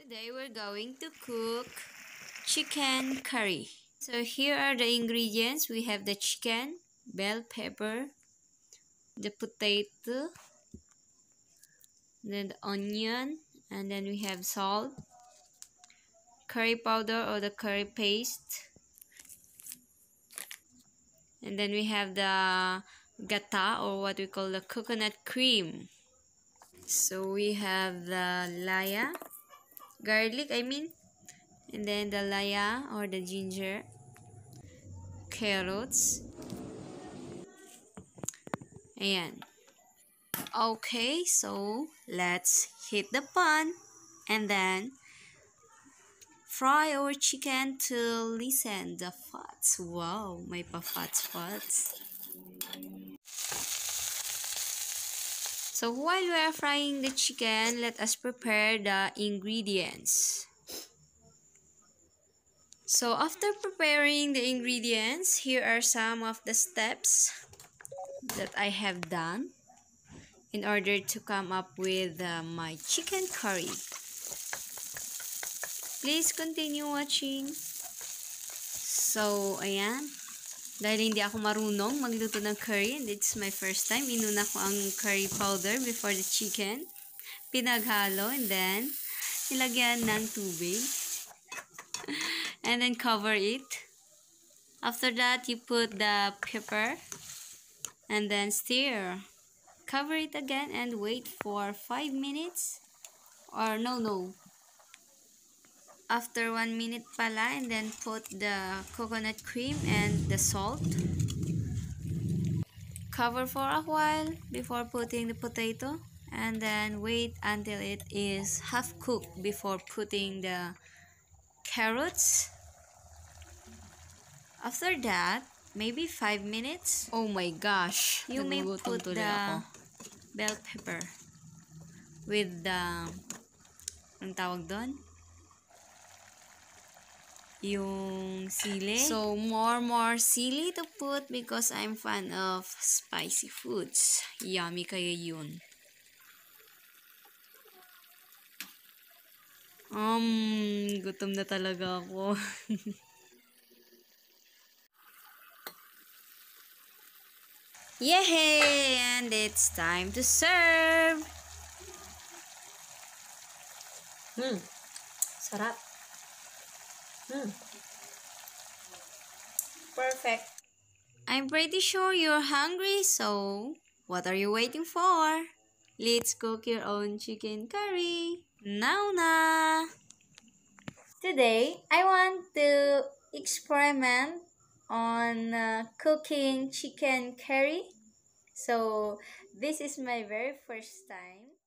Today we're going to cook chicken curry. So here are the ingredients. We have the chicken, bell pepper, the potato, then the onion, and then we have salt, curry powder or the curry paste, and then we have the gata or what we call the coconut cream. So we have the laya, garlic and then the laya or the ginger, carrots. Ayan. Okay, so let's hit the pan and then fry our chicken to loosen the fats. Wow, may pa-fats. So while we are frying the chicken, let us prepare the ingredients. So after preparing the ingredients, here are some of the steps that I have done in order to come up with my chicken curry. Please continue watching. So, ayan. Dahil hindi ako marunong magluto ng curry, and it's my first time, inuna ko ang curry powder before the chicken. Pinaghalo, and then, nilagyan ng tubig. And then, cover it. After that, you put the pepper. And then, stir. Cover it again and wait for 5 minutes. Or no. After 1 minute pala, and then put the coconut cream and the salt. Cover for a while before putting the potato, and then wait until it is half cooked before putting the carrots. After that, maybe 5 minutes. Oh my gosh, you may put the bell pepper with the anong tawag doon? Yung sili. So, more sili to put because I'm fan of spicy foods. Yummy kaya yun. Gutom na talaga ako. Yay! And it's time to serve! Sarap. Perfect. I'm pretty sure you're hungry, so what are you waiting for? Let's cook your own chicken curry. Now na! Today, I want to experiment on cooking chicken curry. So, this is my very first time.